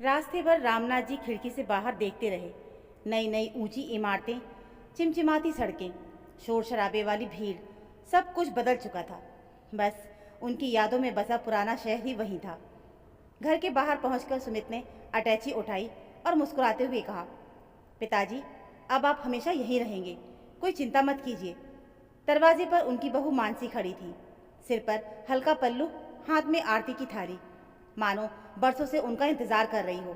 रास्ते भर रामनाथ जी खिड़की से बाहर देखते रहे। नई नई ऊंची इमारतें, चिमचिमाती सड़कें, शोर शराबे वाली भीड़, सब कुछ बदल चुका था। बस उनकी यादों में बसा पुराना शहर ही वहीं था। घर के बाहर पहुंचकर सुमित ने अटैची उठाई और मुस्कुराते हुए कहा, पिताजी, अब आप हमेशा यहीं रहेंगे, कोई चिंता मत कीजिए। दरवाजे पर उनकी बहू मानसी खड़ी थी, सिर पर हल्का पल्लू, हाथ में आरती की थाली, मानो बरसों से उनका इंतजार कर रही हो।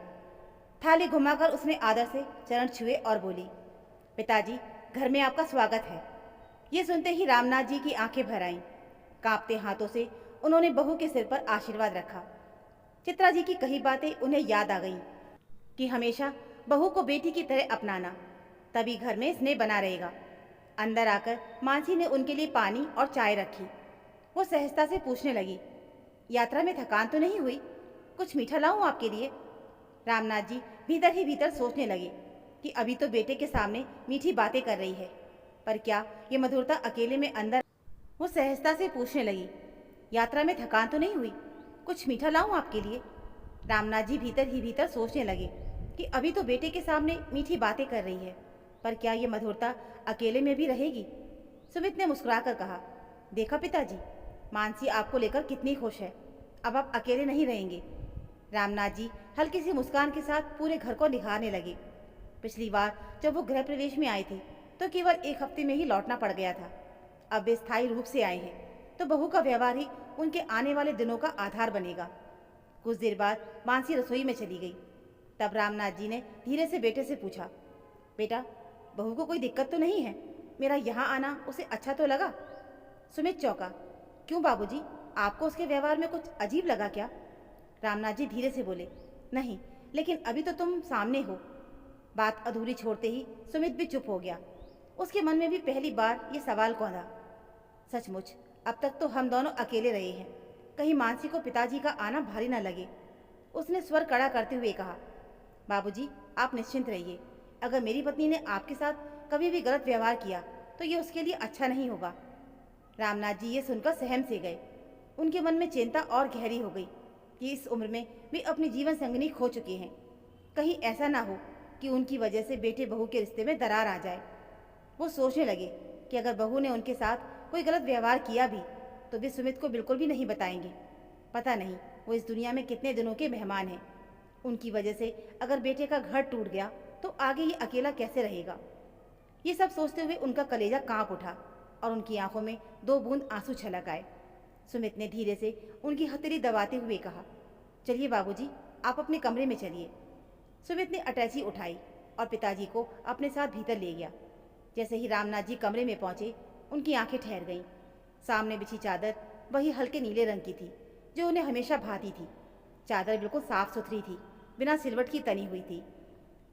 थाली घुमाकर उसने आदर से चरण छुए और बोली, पिताजी, घर में आपका स्वागत है। ये सुनते ही रामनाथ जी की आंखें भर आईं। कांपते हाथों से उन्होंने बहू के सिर पर आशीर्वाद रखा। चित्रा जी की कही बातें उन्हें याद आ गईं कि हमेशा बहू को बेटी की तरह अपनाना, तभी घर में स्नेह बना रहेगा। अंदर आकर मानसी ने उनके लिए पानी और चाय रखी। वो सहजता से पूछने लगी, यात्रा में थकान तो नहीं हुई? कुछ मीठा लाऊं आपके लिए? रामनाथ जी भीतर ही भीतर सोचने लगे कि अभी तो बेटे के सामने मीठी बातें कर रही है, पर क्या ये मधुरता अकेले में अंदर। वो सहजता से पूछने लगी, यात्रा में थकान तो नहीं हुई? कुछ मीठा लाऊं आपके लिए? रामनाथ जी भीतर ही भीतर सोचने लगे कि अभी तो बेटे के सामने मीठी बातें कर रही है, पर क्या ये मधुरता अकेले में भी रहेगी? सुमित ने मुस्कुराकर कहा, देखा पिताजी, मानसी आपको लेकर कितनी खुश है। अब आप अकेले नहीं रहेंगे। रामनाथ जी हल्की सी मुस्कान के साथ पूरे घर को निहारने लगे। पिछली बार जब वो गृह प्रवेश में आए थे तो केवल एक हफ्ते में ही लौटना पड़ गया था। अब वे स्थायी रूप से आए हैं तो बहू का व्यवहार ही उनके आने वाले दिनों का आधार बनेगा। कुछ देर बाद मानसी रसोई में चली गई। तब रामनाथ जी ने धीरे से बेटे से पूछा, बेटा, बहू को कोई दिक्कत तो नहीं है? मेरा यहाँ आना उसे अच्छा तो लगा? सुमित चौंका, क्यों बाबूजी, आपको उसके व्यवहार में कुछ अजीब लगा क्या? रामनाथ जी धीरे से बोले, नहीं, लेकिन अभी तो तुम सामने हो। बात अधूरी छोड़ते ही सुमित भी चुप हो गया। उसके मन में भी पहली बार ये सवाल कौंधा, सचमुच अब तक तो हम दोनों अकेले रहे हैं, कहीं मानसी को पिताजी का आना भारी न लगे। उसने स्वर कड़ा करते हुए कहा, बाबूजी, आप निश्चिंत रहिए। अगर मेरी पत्नी ने आपके साथ कभी भी गलत व्यवहार किया तो ये उसके लिए अच्छा नहीं होगा। रामनाथ जी ये सुनकर सहम से गए। उनके मन में चिंता और गहरी हो गई कि इस उम्र में वे अपनी जीवन संगिनी खो चुके हैं। कहीं ऐसा ना हो कि उनकी वजह से बेटे बहू के रिश्ते में दरार आ जाए। वो सोचने लगे कि अगर बहू ने उनके साथ कोई गलत व्यवहार किया भी तो वे सुमित को बिल्कुल भी नहीं बताएंगे। पता नहीं वो इस दुनिया में कितने दिनों के मेहमान हैं। उनकी वजह से अगर बेटे का घर टूट गया तो आगे ये अकेला कैसे रहेगा? ये सब सोचते हुए उनका कलेजा कांप उठा और उनकी आंखों में दो बूंद आंसू छलक आए। सुमित ने धीरे से उनकी हथेली दबाते हुए कहा, चलिए बाबूजी, आप अपने कमरे में चलिए। सुमित ने अटैची उठाई और पिताजी को अपने साथ भीतर ले गया। जैसे ही रामनाथ जी कमरे में पहुंचे, उनकी आंखें ठहर गईं। सामने बिछी चादर वही हल्के नीले रंग की थी जो उन्हें हमेशा भाती थी। चादर बिल्कुल साफ सुथरी थी, बिना सिलवट की तनी हुई थी।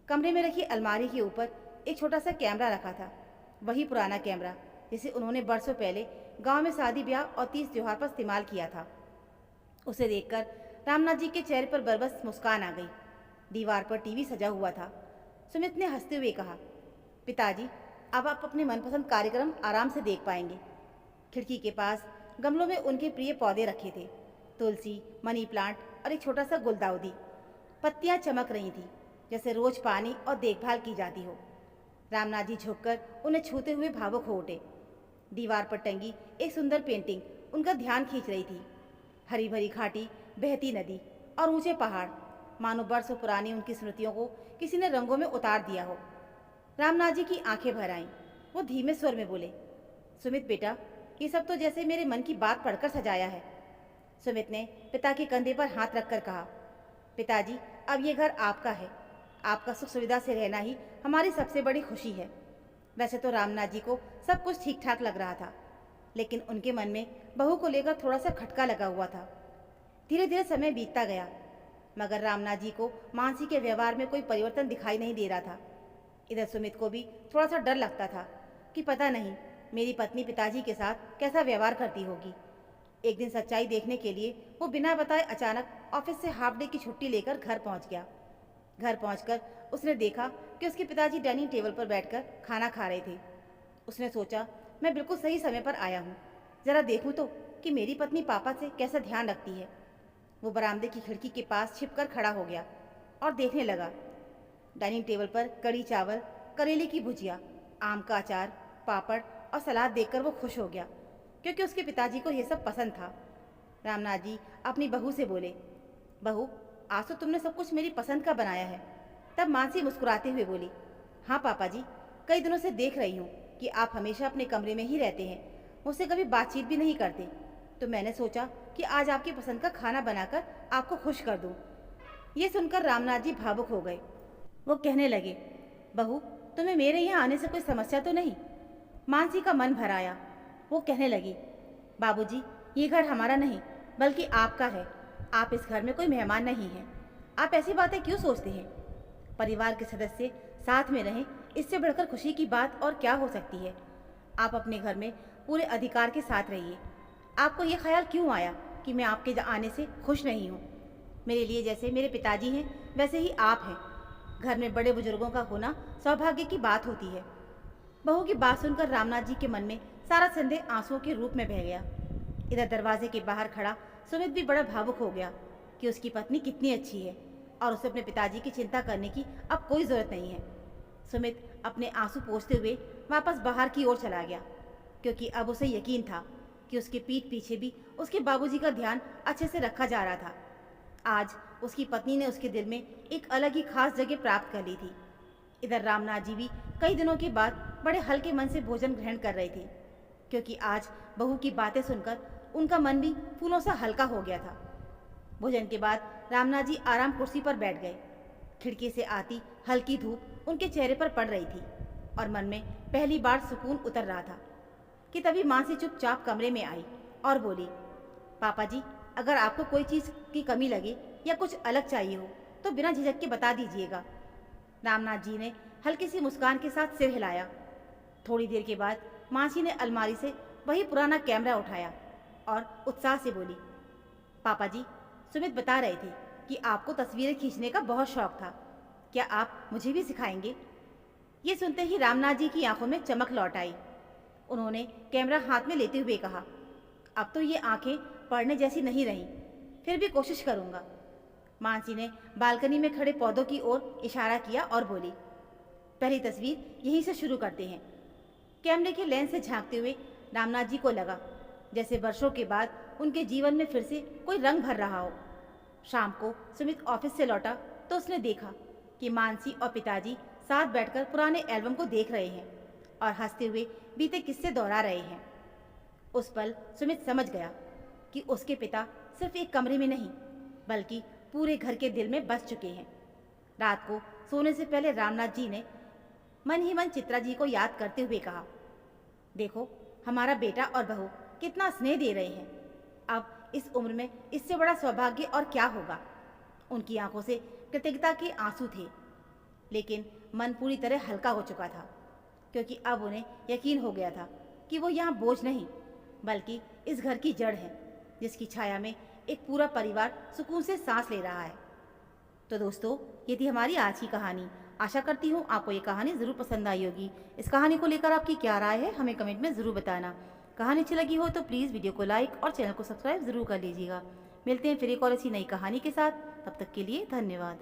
कमरे में रखी अलमारी के ऊपर एक छोटा सा कैमरा रखा था, वही पुराना कैमरा जिसे उन्होंने बरसों पहले गांव में शादी ब्याह और तीज त्योहार पर इस्तेमाल किया था। उसे देखकर रामनाथ जी के चेहरे पर बरबस मुस्कान आ गई। दीवार पर टीवी सजा हुआ था। सुमित ने हंसते हुए कहा, पिताजी, अब आप अपने मनपसंद कार्यक्रम आराम से देख पाएंगे। खिड़की के पास गमलों में उनके प्रिय पौधे रखे थे, तुलसी, मनी प्लांट और एक छोटा सा गुलदाउदी। पत्तियां चमक रही थीं, जैसे रोज पानी और देखभाल की जाती हो। रामनाथ जी झुककर उन्हें छूते हुए भावुक हो उठे। दीवार पर टंगी एक सुंदर पेंटिंग उनका ध्यान खींच रही थी। हरी भरी घाटी, बहती नदी और ऊंचे पहाड़, मानो बरसों पुरानी उनकी स्मृतियों को किसी ने रंगों में उतार दिया हो। रामनाथ जी की आंखें भर आईं। वो धीमे स्वर में बोले, सुमित बेटा, ये सब तो जैसे मेरे मन की बात पढ़कर सजाया है। सुमित ने पिता के कंधे पर हाथ रखकर कहा, पिताजी, अब ये घर आपका है। आपका सुख सुविधा से रहना ही हमारी सबसे बड़ी खुशी है। वैसे तो रामनाथ जी को सब कुछ ठीक ठाक लग रहा था, लेकिन उनके मन में बहू को लेकर थोड़ा सा खटका लगा हुआ था। धीरे धीरे समय बीतता गया, मगर रामनाथ जी को मानसी के व्यवहार में कोई परिवर्तन दिखाई नहीं दे रहा था। इधर सुमित को भी थोड़ा सा डर लगता था कि पता नहीं मेरी पत्नी पिताजी के साथ कैसा व्यवहार करती होगी। एक दिन सच्चाई देखने के लिए वो बिना बताए अचानक ऑफिस से हाफ डे की छुट्टी लेकर घर पहुंच गया। घर पहुंचकर उसने देखा कि उसके पिताजी डाइनिंग टेबल पर बैठकर खाना खा रहे थे। उसने सोचा, मैं बिल्कुल सही समय पर आया हूँ, ज़रा देखूँ तो कि मेरी पत्नी पापा से कैसा ध्यान रखती है। वो बरामदे की खिड़की के पास छिपकर खड़ा हो गया और देखने लगा। डाइनिंग टेबल पर कड़ी चावल, करेले की भुजिया, आम का अचार, पापड़ और सलाद देखकर वो खुश हो गया, क्योंकि उसके पिताजी को ये सब पसंद था। रामनाथ जी अपनी बहू से बोले, बहू, आज तो तुमने सब कुछ मेरी पसंद का बनाया है। तब मानसी मुस्कुराते हुए बोली, हाँ पापा जी, कई दिनों से देख रही हूँ कि आप हमेशा अपने कमरे में ही रहते हैं, मुझसे कभी बातचीत भी नहीं करते, तो मैंने सोचा कि आज आपकी पसंद का खाना बनाकर आपको खुश कर दूँ। ये सुनकर रामनाथ जी भावुक हो गए। वो कहने लगे, बहू, तुम्हें मेरे यहाँ आने से कोई समस्या तो नहीं? मानसी का मन भर आया। वो कहने लगी, बाबूजी, ये घर हमारा नहीं बल्कि आपका है। आप इस घर में कोई मेहमान नहीं हैं। आप ऐसी बातें क्यों सोचते हैं? परिवार के सदस्य साथ में रहें, इससे बढ़कर खुशी की बात और क्या हो सकती है? आप अपने घर में पूरे अधिकार के साथ रहिए। आपको ये ख्याल क्यों आया कि मैं आपके आने से खुश नहीं हूँ? मेरे लिए जैसे मेरे पिताजी हैं वैसे ही आप हैं। घर में बड़े बुजुर्गों का होना सौभाग्य की बात होती है। बहू की बात सुनकर रामनाथ जी के मन में सारा संदेह आंसुओं के रूप में बह गया। इधर दरवाजे के बाहर खड़ा सुमित भी बड़ा भावुक हो गया कि उसकी पत्नी कितनी अच्छी है और उसे अपने पिताजी की चिंता करने की अब कोई ज़रूरत नहीं है। सुमित अपने आंसू पोंछते हुए वापस बाहर की ओर चला गया, क्योंकि अब उसे यकीन था कि उसके पीठ पीछे भी उसके बाबूजी का ध्यान अच्छे से रखा जा रहा था। आज उसकी पत्नी ने उसके दिल में एक अलग ही खास जगह प्राप्त कर ली थी। इधर रामनाथ जी भी कई दिनों के बाद बड़े हल्के मन से भोजन ग्रहण कर रहे थे, क्योंकि आज बहू की बातें सुनकर उनका मन भी फूलों सा हल्का हो गया था। भोजन के बाद रामनाथ जी आराम कुर्सी पर बैठ गए। खिड़की से आती हल्की धूप उनके चेहरे पर पड़ रही थी और मन में पहली बार सुकून उतर रहा था कि तभी मानसी चुपचाप कमरे में आई और बोली, पापा जी, अगर आपको कोई चीज़ की कमी लगे या कुछ अलग चाहिए हो तो बिना झिझक के बता दीजिएगा। रामनाथ जी ने हल्की सी मुस्कान के साथ सिर हिलाया। थोड़ी देर के बाद मानसी ने अलमारी से वही पुराना कैमरा उठाया और उत्साह से बोली, पापा जी, सुमित बता रहे थे कि आपको तस्वीरें खींचने का बहुत शौक था, क्या आप मुझे भी सिखाएंगे? ये सुनते ही रामनाथ जी की आंखों में चमक लौट आई। उन्होंने कैमरा हाथ में लेते हुए कहा, अब तो ये आंखें पढ़ने जैसी नहीं रहीं, फिर भी कोशिश करूँगा। मानसी ने बालकनी में खड़े पौधों की ओर इशारा किया और बोली, पहली तस्वीर यहीं से शुरू करते हैं। कैमरे के लेंस से झांकते हुए रामनाथ जी को लगा जैसे वर्षों के बाद उनके जीवन में फिर से कोई रंग भर रहा हो। शाम को सुमित ऑफिस से लौटा तो उसने देखा कि मानसी और पिताजी साथ बैठकर पुराने एल्बम को देख रहे हैं और हंसते हुए बीते किस्से दोहरा रहे हैं। उस पल सुमित समझ गया कि उसके पिता सिर्फ एक कमरे में नहीं बल्कि पूरे घर के दिल में बस चुके हैं। रात को सोने से पहले रामनाथ जी ने मन ही मन चित्रा जी को याद करते हुए कहा, देखो हमारा बेटा और बहू कितना स्नेह दे रहे हैं। अब इस उम्र में इससे बड़ा सौभाग्य और क्या होगा। उनकी आंखों से कृतज्ञता के आंसू थे, लेकिन मन पूरी तरह हल्का हो चुका था, क्योंकि अब उन्हें यकीन हो गया था कि वो यहाँ बोझ नहीं बल्कि इस घर की जड़ है, जिसकी छाया में एक पूरा परिवार सुकून से सांस ले रहा है। तो दोस्तों, ये थी हमारी आज की कहानी। आशा करती हूँ आपको ये कहानी ज़रूर पसंद आई होगी। इस कहानी को लेकर आपकी क्या राय है हमें कमेंट में ज़रूर बताना। कहानी अच्छी लगी हो तो प्लीज़ वीडियो को लाइक और चैनल को सब्सक्राइब ज़रूर कर लीजिएगा। मिलते हैं फिर एक और ऐसी नई कहानी के साथ। तब तक के लिए धन्यवाद।